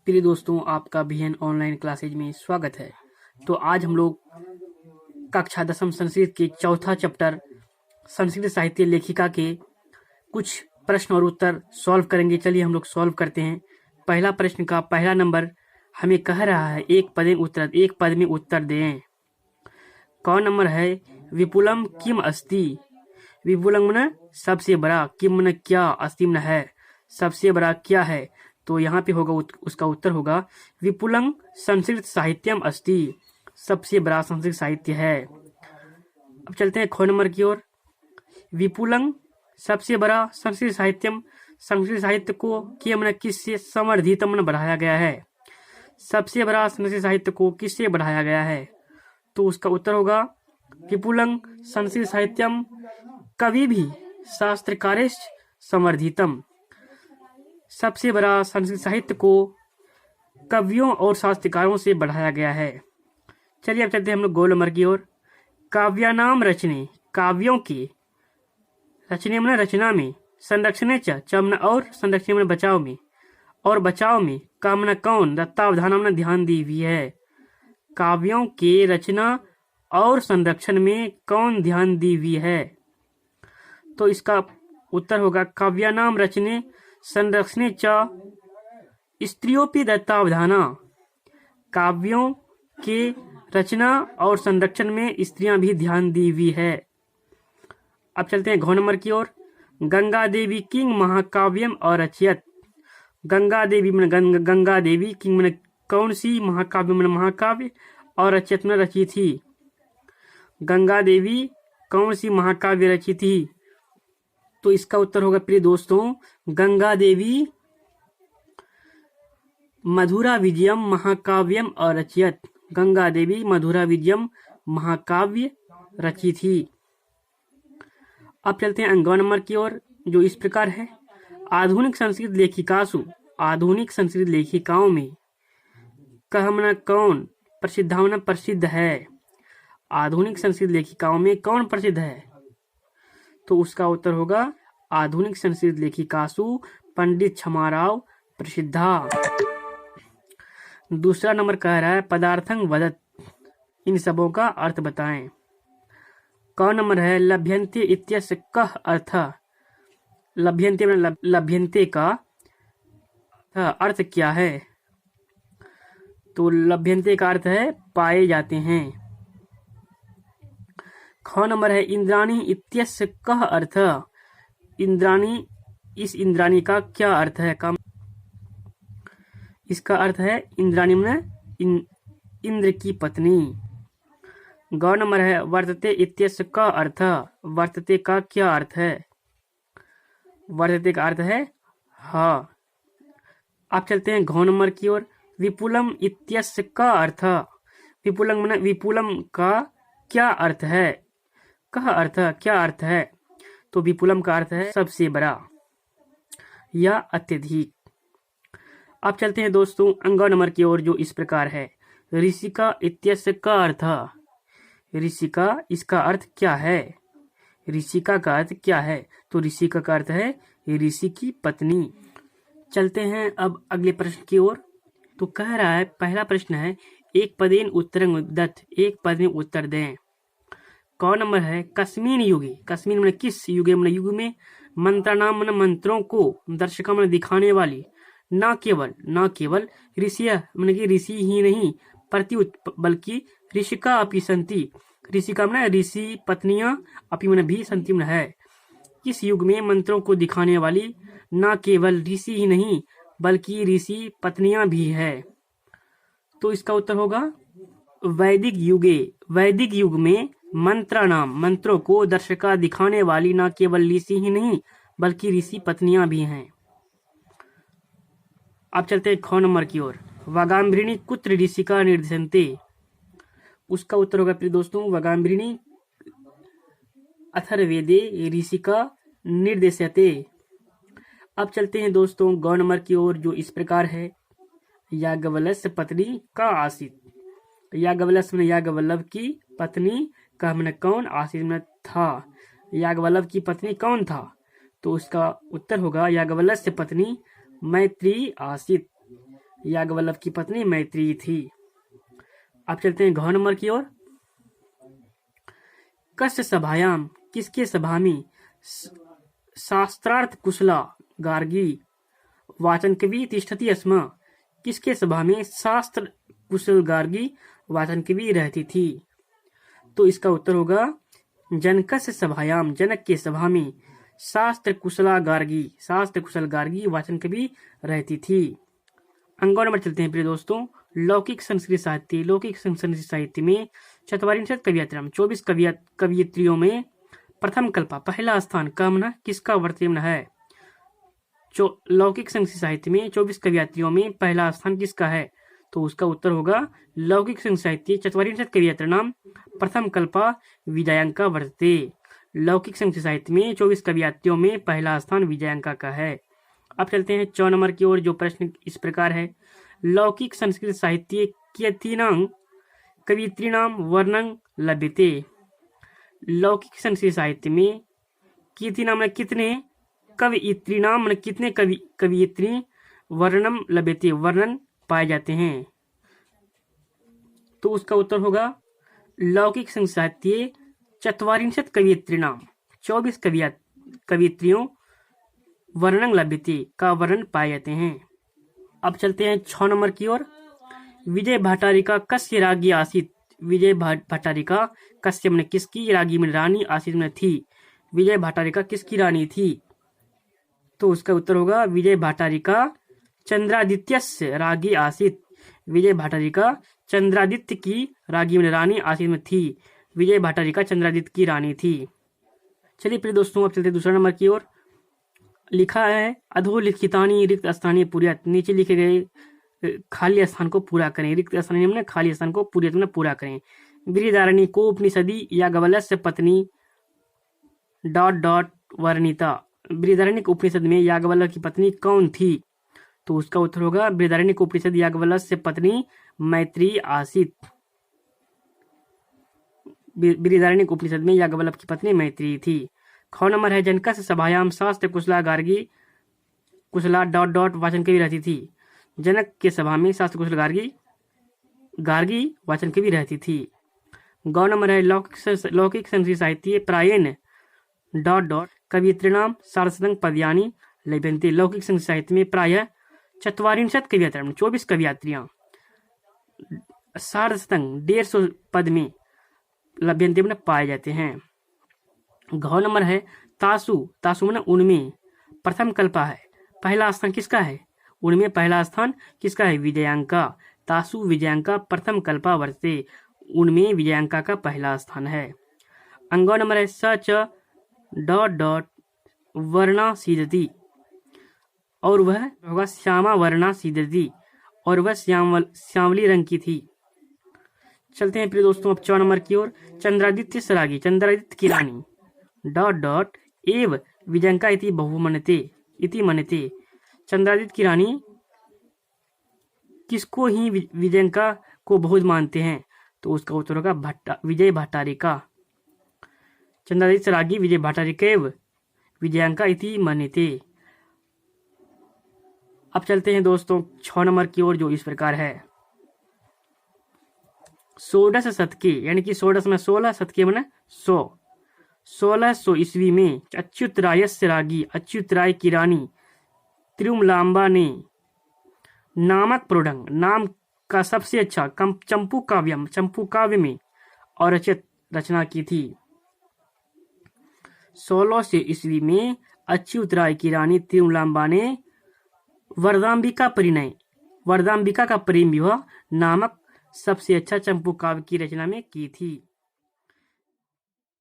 प्रिय दोस्तों, आपका बीएन ऑनलाइन क्लासेज में स्वागत है। तो आज हम लोग कक्षा 10वीं संस्कृत के चौथा चैप्टर संस्कृत साहित्य लेखिका के कुछ प्रश्न और उत्तर सॉल्व करेंगे। चलिए हम लोग सॉल्व करते हैं। पहला प्रश्न का पहला नंबर हमें कह रहा है एक पद में उत्तर दें। कौन नंबर है? विपुलम किम अस्ति। विपुलम मन सबसे बड़ा, किम मन क्या, अस्ति मन है, सबसे बड़ा क्या है। तो यहाँ पे होगा उसका उत्तर होगा विपुलंग संस्कृत साहित्यम अस्ति, सबसे बड़ा संस्कृत साहित्य है। अब चलते हैं ख नंबर की ओर। विपुलंग सबसे बड़ा संस्कृत साहित्यम, संस्कृत साहित्य को किम किससे समर्धितम बढ़ाया गया है। सबसे बड़ा संस्कृत साहित्य को किससे बढ़ाया गया है? तो उसका उत्तर होगा विपुलंग संस्कृत साहित्यम कवि भी शास्त्रकारेश समर्धितम। सबसे बड़ा संस्कृत साहित्य को कवियों और शास्त्रकारों से बढ़ाया गया है। चलिए अब चलते हैं हम लोग गोल नंबर की ओर। काव्यानाम रचने, काव्यों की रचने में रचना में, संरक्षणे चमन और संरक्षण में बचाव में, और बचाव में कामना कौन दत्तावधान ध्यान दी हुई है। काव्यों के रचना और संरक्षण में कौन ध्यान दी हुई है? तो इसका उत्तर होगा काव्यानाम रचने संरक्षणे च स्त्रियोपि दत्तावधाना। काव्यों के रचना और संरक्षण में स्त्रियां भी ध्यान दी हुई है। अब चलते हैं घ नंबर की ओर। गंगा देवी किंग महाकाव्यम और रचयत। गंगा देवी मन गंगा देवी किंग मन कौन सी, महाकाव्य मन महाकाव्य, और रचयत में रची थी। गंगा देवी कौन सी महाकाव्य रची थी? तो इसका उत्तर होगा प्रिय दोस्तों गंगा देवी मधुरा विजयम महाकाव्यम और रचयत। गंगा देवी मधुरा विजयम महाकाव्य रची थी। अब चलते हैं अंक नंबर की ओर, जो इस प्रकार है। आधुनिक संस्कृत लेखिकासु, आधुनिक संस्कृत लेखिकाओं में कहमना कौन प्रसिद्धावना प्रसिद्ध है। आधुनिक संस्कृत लेखिकाओं में कौन प्रसिद्ध है? तो उसका उत्तर होगा आधुनिक संस्कृत लेखिकासु पंडित क्षमाराव प्रसिद्धा। दूसरा नंबर कह रहा है पदार्थं वदत, इन सबों का अर्थ बताएं। कौन नंबर है? लभ्यन्ते इत्यस्य कः अर्थ। लभ्यन्ते लभ्यन्ते का अर्थ क्या है? तो लभ्यन्ते का अर्थ है पाए जाते हैं। ख नंबर है इंद्राणी इत्यस्य कः अर्थ। इंद्राणी, इस इंद्राणी का क्या अर्थ है? इसका अर्थ है इंद्राणी में इंद्र की पत्नी। ग नंबर है वर्तते इत्यस्य का अर्थ। वर्तते का क्या अर्थ है? वर्तते का अर्थ है हाँ। आप चलते हैं घ नंबर की ओर। विपुलम इत्यस्य का अर्थ। विपुलम में विपुलम का क्या अर्थ है? कह अर्थ क्या अर्थ है? तो विपुलम का अर्थ है सबसे बड़ा या अत्यधिक। अब चलते हैं दोस्तों अंग नंबर की ओर, जो इस प्रकार है। ऋषिका इत्यस्य का अर्थ। ऋषिका, इसका अर्थ क्या है? ऋषिका का अर्थ क्या है? तो ऋषिका का अर्थ है ऋषि की पत्नी। चलते हैं अब अगले प्रश्न की ओर। तो कह रहा है पहला प्रश्न है एक पदेन उत्तरं दत्त, एक पद में उत्तर दें। कौन नंबर है? कस्मिन युगे, कस्मिन मन किस, युगे मन युग में, मंत्राणाम मन मंत्रों को, दर्शका मन दिखाने वाली, न केवल ऋषि मन की ऋषि ही नहीं प्रत्युत बल्कि ऋषिका अपि संति। ऋषिका मन ऋषि पत्नियां, अपि मन भी संति मन है। किस युग में मंत्रों को दिखाने वाली न केवल ऋषि ही नहीं बल्कि ऋषि पत्नियां भी है। तो इसका उत्तर होगा वैदिक युगे। वैदिक युग में मंत्राणाम, मंत्रों को, दर्शका दिखाने वाली न केवल ऋषि ही नहीं बल्कि ऋषि पत्नियां भी हैं। अब चलते हैं ख नंबर की ओर। वागाम्भृणी कुत्र ऋषिका निर्देशन्ते। उसका उत्तर होगा प्रिय दोस्तों वागाम्भृणी अथर्ववेदे ऋषिका निर्देश्यते। अब चलते हैं दोस्तों ग नंबर की ओर, जो इस प्रकार है। याज्ञवल्क्य पत्नी का आसित। याज्ञवल्क्य में याज्ञवल्लभ की पत्नी का मन कौन, आसित में था। याज्ञवल्लभ की पत्नी कौन था? तो उसका उत्तर होगा याज्ञवल्क्य पत्नी मैत्री आसित। याज्ञवल्क्य की पत्नी मैत्री थी। अब चलते हैं घ नंबर की ओर। कस्य सभायाम, किसके सभा में, शास्त्रार्थ कुशला गार्गी वाचन कवि तिष्ठति स्म, किसके सभा में शास्त्र कुशल गार्गी वाचन कवि रहती थी। तो इसका उत्तर होगा जनकस्य सभायाम, जनक के सभा में शास्त्र कुशल गार्गी वाचन कवि रहती थी। अंगों नंबर चलते हैं प्रिय दोस्तों। लौकिक संस्कृत साहित्य में चत्वारिंशत् कवियत्रम, 24 कवियत्रियों में प्रथम कल्पा पहला स्थान कामना किसका वर्तमान है। लौकिक संस्कृत साहित्य में 24 कवियत्रियों में पहला स्थान किसका है। तो उसका उत्तर होगा लौकिक संस्कृत साहित्य चत्वारिंशत् कवियत्र नाम प्रथम कल्पा विजयांका वर्तते। लौकिक संस्कृत साहित्य में 24 कवियत्रियों में पहला स्थान विजयांका का है। अब चलते हैं 4 नंबर की ओर, जो प्रश्न इस प्रकार है। लौकिक संस्कृत साहित्य कियतीनां कवियत्रीणां वर्णनं लभ्यते। लौकिक संस्कृत साहित्य में कियतीनां मतलब कितने, कवियत्रीणां मतलब कितने कवियत्री, वर्णनं लभ्यते वर्णन पाए जाते हैं। तो उसका उत्तर होगा लौकिक संस्कृत साहित्य चत्वारिंशत् कवियत्रीणां, 24 कवियत्रियों वर्णन लभ्यते का वर्णन पाए जाते हैं। अब चलते हैं 6 नंबर की ओर। विजय भट्टारिका कस्य राज्ञी आसीत्। विजय भट्टारिका कस्य में किसकी, राज्ञी में रानी, आसीत् में थी। विजय भट्टारिका किसकी रानी थी। तो उसका उत्तर होगा विजय भट्टारिका चंद्रादित्यस्य राज्ञी आसीत्। विजय भट्टारिका चंद्रादित्य की राज्ञी में रानी, आसीत् में थी। विजय भट्टारिका चंद्रादित्य की रानी थी। चलिए प्रिय दोस्तों, अब चलते दूसरा नंबर की ओर। लिखा है अधोलिखितानि रिक्त स्थानीय पूर्यात, नीचे लिखे गए खाली स्थान को पूरा करें। रिक्त स्थानीय में खाली स्थान को पूर्यात में पूरा करें। बृहदारण्यक को उपनिषदि याज्ञवल्क्य पत्नी ... वर्णिता। बृहदारण्यक उपनिषद में याज्ञवल्क्य की पत्नी कौन थी। तो उसका उत्तर होगा बृहदारण्यक उपनिषद याज्ञवल्क्य पत्नी मैत्री आसीत्। बृहदारण्यक उपनिषद में याज्ञवल्क्य की पत्नी मैत्री थी। ख नंबर है जनकस्य सभायाम शास्त्र कुशला गार्गी कुशला ... वाचन कवि रहती थी। जनक के सभा में शास्त्र कुशल गार्गी वाचन कवि रहती थी। गौ नंबर है लौकिक संस्कृत साहित्य प्रायेण ... कवियत्रीणां सार्धशतं पद्यानि लभ्यन्ते। लौकिक संस्कृत साहित्य में प्रायः 44 कवियत्र 24 कवियत्रियां सार्धशतं 150 पद में लभ्यन्ते में पाए जाते हैं। घ नंबर है तासु में उनमें प्रथम कल्पा है पहला स्थान किसका है। उनमें पहला स्थान किसका है, विजयांका। तासु विजयांका प्रथम कल्पा वर्तते, उनमें विजयांका का पहला स्थान है। अंगो नंबर है सच ... वर्णा सीदती, और वह होगा श्यामा वर्णा सीदती, और वह श्यामली रंग की थी। चलते हैं प्रिय दोस्तों अब 4 नंबर की ओर। चंद्रादित्य सरागी, चंद्रादित्य की रानी ... एव विजयांका इति मनते। चंद्रादित्य की रानी किसको ही विजयांका को बहुत मानते हैं। तो उसका उत्तर होगा विजय भट्टारिका। चंद्रादित्य सरागी विजय भट्टारिका विजयांका इति मन्यते। अब चलते हैं दोस्तों 6 नंबर की ओर, जो इस प्रकार है। षोडश शतके यानी कि षोडश में 16 शतके में 1600 ईस्वी में अच्युतरायस्य राज्ञी अच्युतराय की रानी तिरुमलांबा ने नामक प्रोढंग नाम का सबसे अच्छा चंपू काव्य में और रचना की थी। 1600 ईस्वी में अच्युतराय की रानी तिरुमलांबा ने वरदांबिका का परिणय नामक सबसे अच्छा चंपू काव्य की रचना में की थी।